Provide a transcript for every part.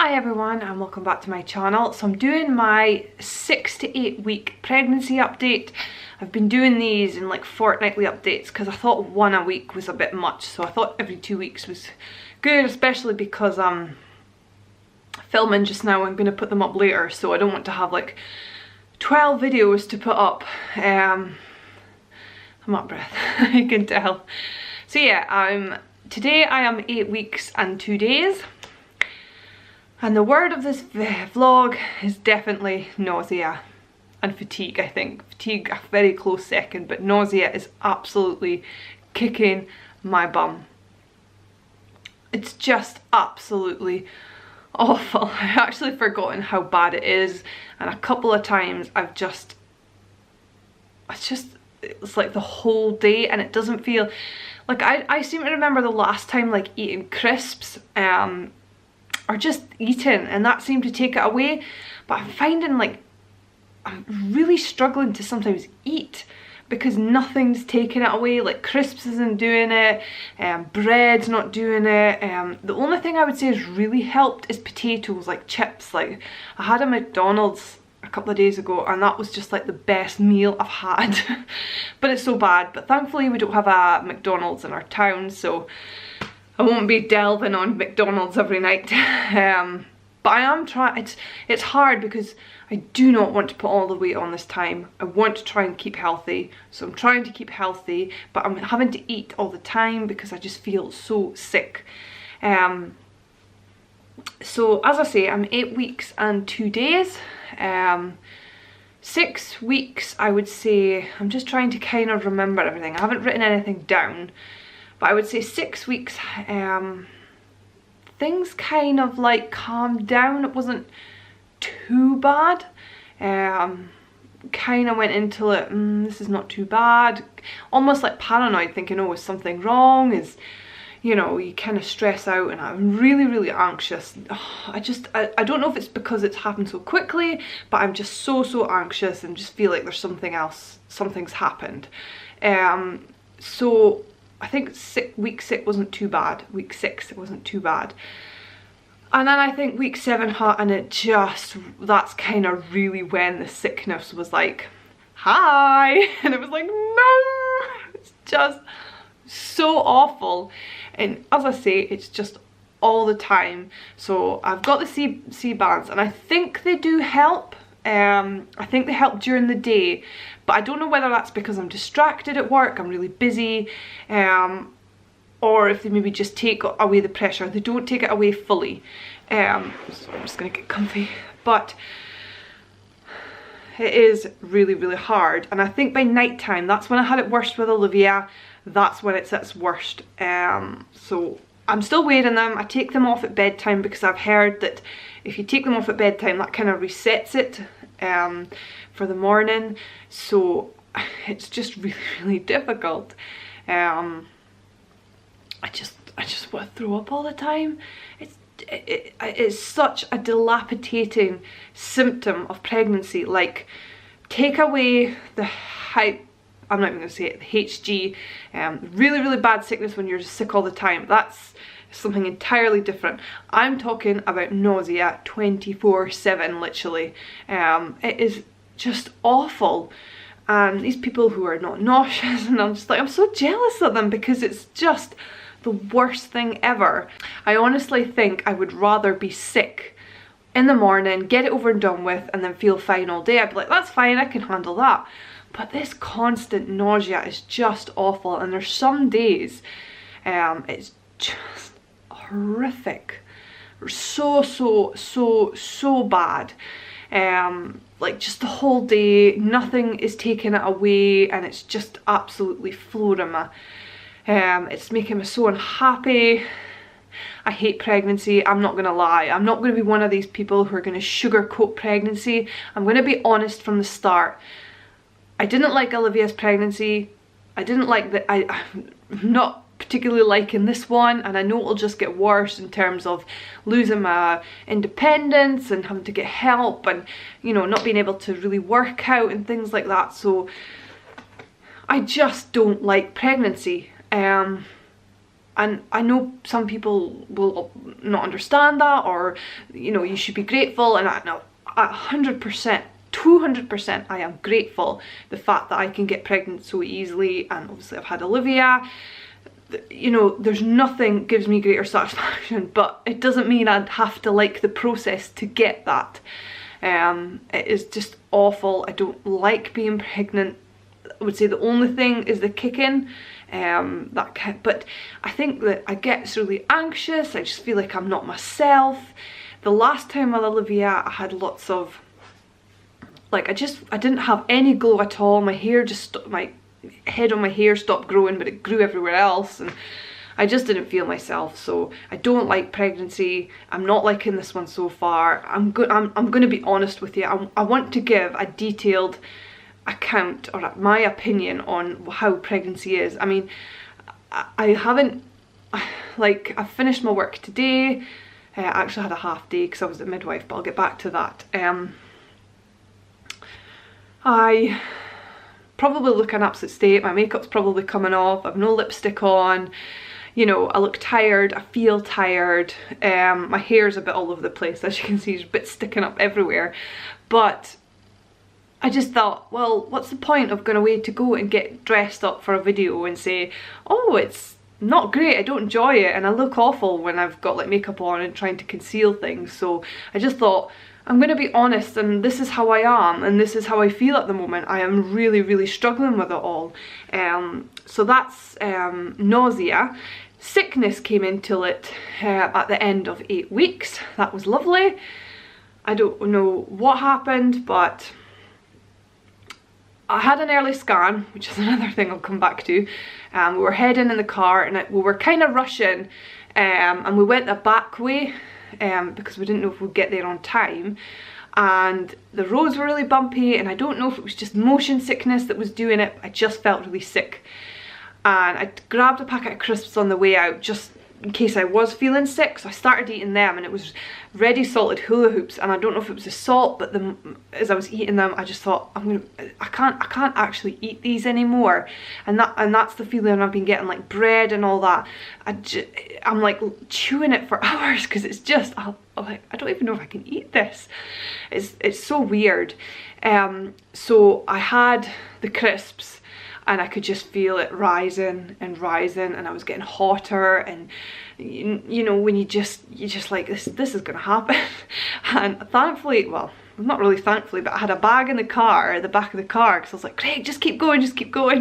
Hi everyone and welcome back to my channel. So I'm doing my 6 to 8 week pregnancy update. I've been doing these in like fortnightly updates because I thought one a week was a bit much, so I thought every 2 weeks was good, especially because I'm filming just now. I'm going to put them up later, so I don't want to have like 12 videos to put up. I'm out of breath, you can tell. So yeah, today I am 8 weeks and 2 days. And the word of this vlog is definitely nausea and fatigue, I think. Fatigue a very close second, but nausea is absolutely kicking my bum. It's just absolutely awful. I've actually forgotten how bad it is, and a couple of times it's like the whole day, and it doesn't feel like I seem to remember the last time like eating crisps or just eating, and that seemed to take it away. But I'm finding like I'm really struggling to sometimes eat because nothing's taking it away. Like crisps isn't doing it, bread's not doing it. The only thing I would say has really helped is potatoes, like chips. Like I had a McDonald's a couple of days ago and that was just like the best meal I've had. But it's so bad. But thankfully we don't have a McDonald's in our town, so I won't be delving on McDonald's every night. But I am trying. It's hard because I do not want to put all the weight on this time. I want to try and keep healthy, so I'm trying to keep healthy, but I'm having to eat all the time because I just feel so sick. So as I say, I'm 8 weeks and 2 days. 6 weeks, I would say. I'm just trying to kind of remember everything. I haven't written anything down. But I would say 6 weeks, things kind of like calmed down. It wasn't too bad. Kind of went into it, this is not too bad. Almost like paranoid, thinking, oh, is something wrong? You know, you kind of stress out, and I'm really, really anxious. I don't know if it's because it's happened so quickly, but I'm just so anxious and just feel like there's something's happened. So I think week 6 wasn't too bad. Week 6 it wasn't too bad. And then I think week 7 hit, and that's kind of really when the sickness was like, hi, and it was like, no, it's just so awful. And as I say, it's just all the time. So I've got the C bands, and I think they do help. I think they help during the day, but I don't know whether that's because I'm distracted at work, I'm really busy, or if they maybe just take away the pressure. They don't take it away fully. So I'm just gonna get comfy, but it is really, really hard. And I think by night time, that's when I had it worst with Olivia. That's when it's at its worst. So I'm still wearing them. I take them off at bedtime because I've heard that if you take them off at bedtime, that kind of resets it for the morning. So it's just really, really difficult. I just want to throw up all the time. It's such a dilapidating symptom of pregnancy. Like, take away the hype. I'm not even going to say it, the HG, really, really bad sickness when you're sick all the time. That's something entirely different. I'm talking about nausea 24/7, literally. It is just awful. And these people who are not nauseous, and I'm just like, I'm so jealous of them because it's just the worst thing ever. I honestly think I would rather be sick in the morning, get it over and done with, and then feel fine all day. I'd be like, that's fine, I can handle that. But this constant nausea is just awful, and there's some days it's just horrific. So bad. Like just the whole day, nothing is taking it away, and it's just absolutely flooring me. It's making me so unhappy. I hate pregnancy, I'm not gonna lie. I'm not gonna be one of these people who are gonna sugarcoat pregnancy. I'm gonna be honest from the start. I didn't like Olivia's pregnancy. I didn't like I'm not particularly liking this one, and I know it'll just get worse in terms of losing my independence and having to get help, and you know, not being able to really work out and things like that. So I just don't like pregnancy. and I know some people will not understand that, or you know, you should be grateful, and I know 100%, 200% I am grateful the fact that I can get pregnant so easily, and obviously I've had Olivia. You know, there's nothing gives me greater satisfaction, but it doesn't mean I'd have to like the process to get that. It is just awful. I don't like being pregnant. I would say the only thing is the kicking, but I think that I get really anxious. I just feel like I'm not myself. The last time with Olivia, I had lots of, like, I didn't have any glow at all. My hair just, my head on my hair stopped growing, but it grew everywhere else, and I just didn't feel myself. So I don't like pregnancy. I'm not liking this one so far. I'm going to be honest with you. I want to give a detailed account, or my opinion on how pregnancy is. I mean, I haven't, like, I've finished my work today. I actually had a half day because I was a midwife, but I'll get back to that. I probably look an absolute state. My makeup's probably coming off. I've no lipstick on. You know, I look tired. I feel tired. My hair's a bit all over the place. As you can see, there's bits sticking up everywhere. But I just thought, well, what's the point of going away to go and get dressed up for a video and say, oh, it's not great, I don't enjoy it, and I look awful when I've got like makeup on and trying to conceal things. So I just thought, I'm going to be honest, and this is how I am, and this is how I feel at the moment. I am really, really struggling with it all. So that's nausea. Sickness came into it at the end of 8 weeks. That was lovely. I don't know what happened, but I had an early scan, which is another thing I'll come back to. We were heading in the car, and we were kind of rushing, and we went the back way because we didn't know if we'd get there on time, and the roads were really bumpy, and I don't know if it was just motion sickness that was doing it. I just felt really sick, and I grabbed a packet of crisps on the way out just in case I was feeling sick. So I started eating them, and it was ready salted hula hoops, and I don't know if it was the salt, but as I was eating them, I just thought, I can't actually eat these anymore, and that's the feeling I've been getting, like bread and all that. I'm like chewing it for hours because it's just, I'm like, I don't even know if I can eat this. It's so weird. So I had the crisps, and I could just feel it rising and rising, and I was getting hotter, and you know, when you just like, this is gonna happen. And thankfully, well, not really thankfully, but I had a bag in the car, at the back of the car, because I was like, Craig, just keep going,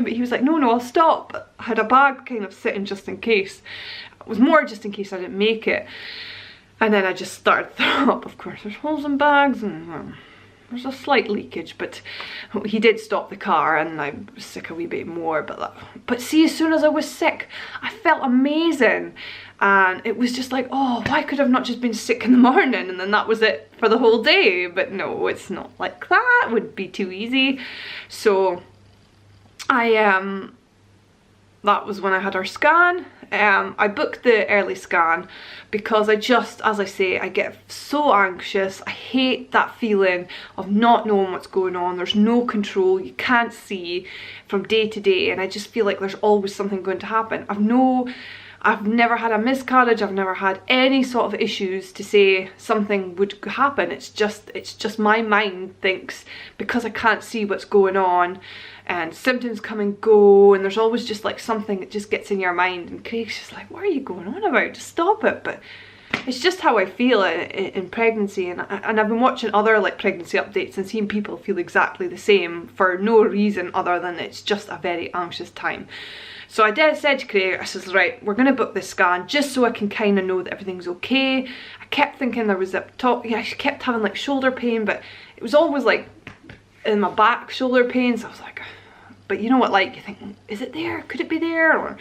but he was like, no, I'll stop. I had a bag kind of sitting just in case. It was more just in case I didn't make it. And then I just started throwing up. Of course, there's holes in bags, and there's a slight leakage, but he did stop the car, and I was sick a wee bit more. But see, as soon as I was sick, I felt amazing, and it was just like, oh, why could I have not just been sick in the morning, and then that was it for the whole day? But no, it's not like that. It would be too easy. So that was when I had our scan. I booked the early scan because as I say, I get so anxious. I hate that feeling of not knowing what's going on. There's no control. You can't see from day to day, and I just feel like there's always something going to happen. I've never had a miscarriage. I've never had any sort of issues to say something would happen. It's just my mind thinks, because I can't see what's going on, and symptoms come and go, and there's always just like something that just gets in your mind, and Craig's just like, what are you going on about? Just stop it. But it's just how I feel in pregnancy, and I've been watching other like pregnancy updates and seeing people feel exactly the same for no reason other than it's just a very anxious time. So I said to Craig, I says, right, we're going to book this scan just so I can kind of know that everything's okay. I kept thinking there was I kept having like shoulder pain, but it was always like in my back, shoulder pain. So I was like, but you know what, like, you think, is it there? Could it be there?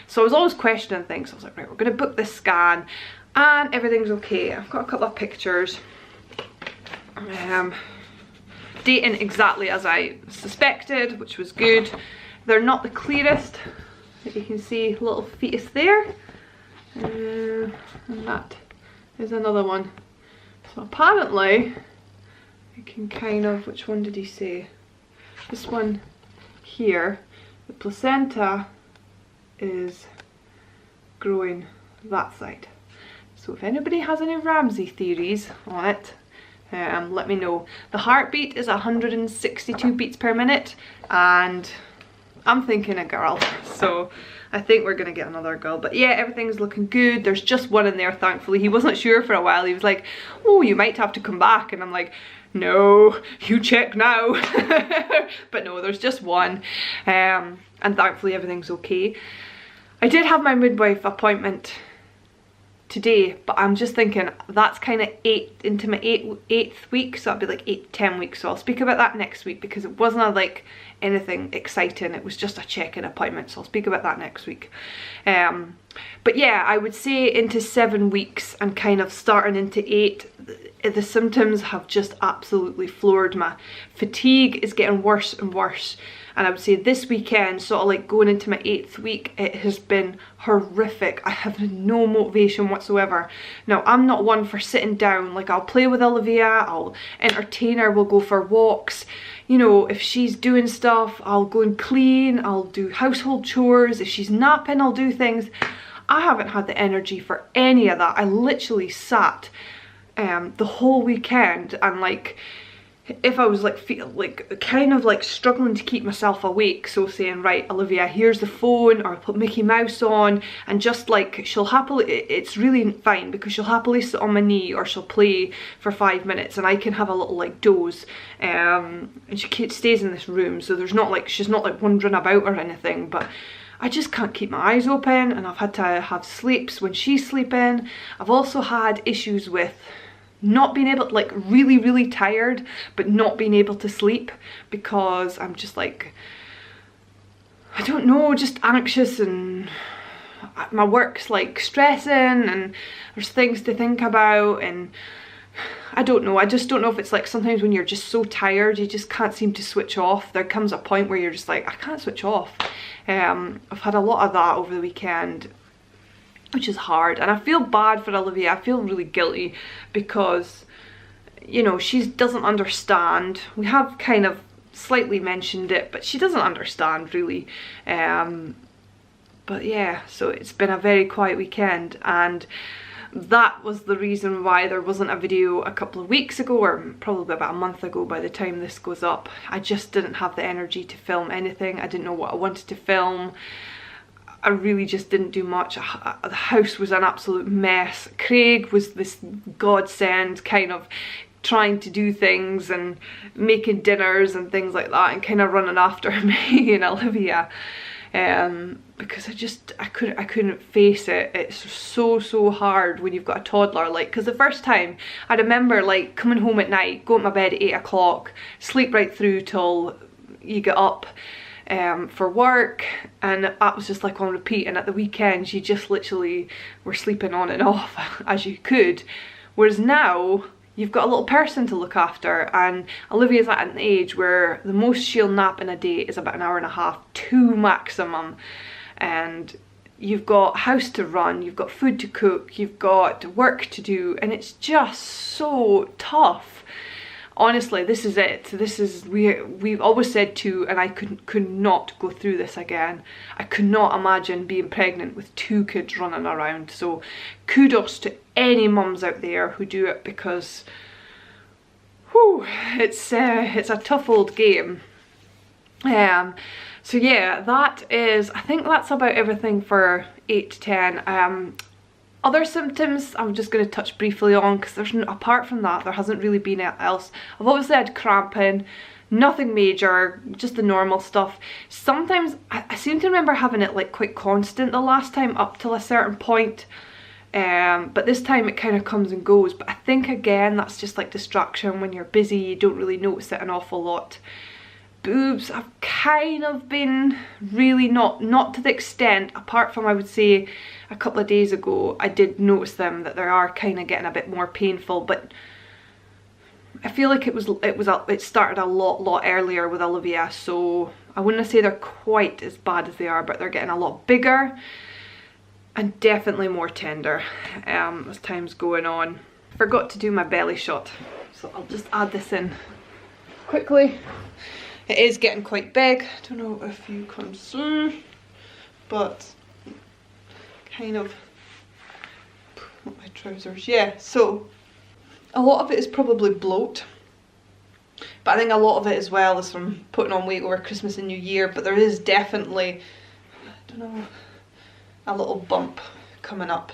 So I was always questioning things. So I was like, right, we're going to book this scan, and everything's okay. I've got a couple of pictures. Dating exactly as I suspected, which was good. They're not the clearest. You can see a little fetus there, and that is another one. So apparently you can kind of, which one did he say? This one here, the placenta is growing that side. So if anybody has any Ramsay theories on it, let me know. The heartbeat is 162 beats per minute, and I'm thinking a girl, so I think we're gonna get another girl. But yeah, everything's looking good. There's just one in there, thankfully. He wasn't sure for a while. He was like, oh, you might have to come back, and I'm like, no, you check now. But no, there's just one, and thankfully everything's okay. I did have my midwife appointment today, but I'm just thinking that's kind of into my eighth week, so that'll be like 10 weeks. So I'll speak about that next week, because it wasn't like anything exciting. It was just a check-in appointment, so I'll speak about that next week. But yeah, I would say into 7 weeks and kind of starting into 8, the symptoms have just absolutely floored me. Fatigue is getting worse and worse, and I would say this weekend, sort of like going into my 8th week, it has been horrific. I have no motivation whatsoever. Now, I'm not one for sitting down. Like, I'll play with Olivia, I'll entertain her, we'll go for walks. You know, if she's doing stuff, I'll go and clean, I'll do household chores. If she's napping, I'll do things. I haven't had the energy for any of that. I literally sat the whole weekend, and like, if I was like kind of like struggling to keep myself awake, so saying, right, Olivia, here's the phone, or put Mickey Mouse on, and just like, she'll happily, it's really fine, because she'll happily sit on my knee, or she'll play for 5 minutes, and I can have a little like doze, and she stays in this room, so there's not like, she's not like wandering about or anything, but I just can't keep my eyes open, and I've had to have sleeps when she's sleeping. I've also had issues with not being able to, like, really tired, but not being able to sleep, because I'm just like, I don't know, just anxious, and my work's like stressing, and there's things to think about, and I don't know, I just don't know if it's like sometimes when you're just so tired, you just can't seem to switch off. There comes a point where you're just like, I can't switch off. I've had a lot of that over the weekend, which is hard, and I feel bad for Olivia. I feel really guilty, because, you know, she doesn't understand. We have kind of slightly mentioned it, but she doesn't understand really. But yeah, so it's been a very quiet weekend, and that was the reason why there wasn't a video a couple of weeks ago, or probably about a month ago by the time this goes up. I just didn't have the energy to film anything. I didn't know what I wanted to film. I really just didn't do much. The house was an absolute mess. Craig was this godsend, kind of trying to do things and making dinners and things like that, and kind of running after me and Olivia, because I couldn't face it. It's so hard when you've got a toddler. Like, because the first time I remember like coming home at night, going to my bed at 8 o'clock, sleep right through till you get up for work, and that was just like on repeat. And at the weekends you just literally were sleeping on and off as you could, whereas now you've got a little person to look after, and Olivia's at an age where the most she'll nap in a day is about an hour and a half, 2 maximum, and you've got a house to run, you've got food to cook, you've got work to do, and it's just so tough. Honestly, this is it. This is, we've always said 2, and I could not go through this again. I could not imagine being pregnant with 2 kids running around. So kudos to any mums out there who do it, because whew, it's a tough old game. So yeah, that is, I think that's about everything for 8 to 10. Other symptoms I'm just going to touch briefly on, because there's, apart from that, there hasn't really been anything else. I've obviously had cramping, nothing major, just the normal stuff. Sometimes I seem to remember having it like quite constant the last time, up till a certain point, but this time it kind of comes and goes. But I think again that's just like distraction. When you're busy, you don't really notice it an awful lot. Boobs have kind of been really not to the extent, apart from I would say a couple of days ago I did notice them, that they are kind of getting a bit more painful, but I feel like it started a lot earlier with Olivia, so I wouldn't say they're quite as bad as they are, but they're getting a lot bigger and definitely more tender as time's going on. Forgot to do my belly shot, so I'll just add this in quickly. It is getting quite big. I don't know if you can see, but kind of, my trousers, yeah, so a lot of it is probably bloat, but I think a lot of it as well is from putting on weight over Christmas and New Year, but there is definitely, I don't know, a little bump coming up.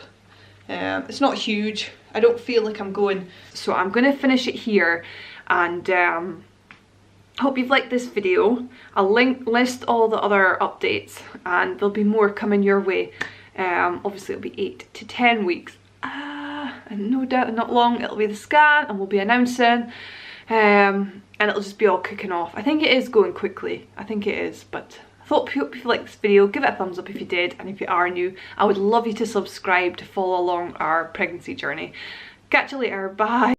It's not huge, I don't feel like I'm going, so I'm going to finish it here, and hope you've liked this video. I'll list all the other updates, and there'll be more coming your way. Obviously it'll be 8 to 10 weeks, and no doubt not long it'll be the scan, and we'll be announcing, and it'll just be all kicking off. I think it is going quickly, I think it is, but I hope you liked this video. Give it a thumbs up if you did, and if you are new, I would love you to subscribe to follow along our pregnancy journey. Catch you later, bye.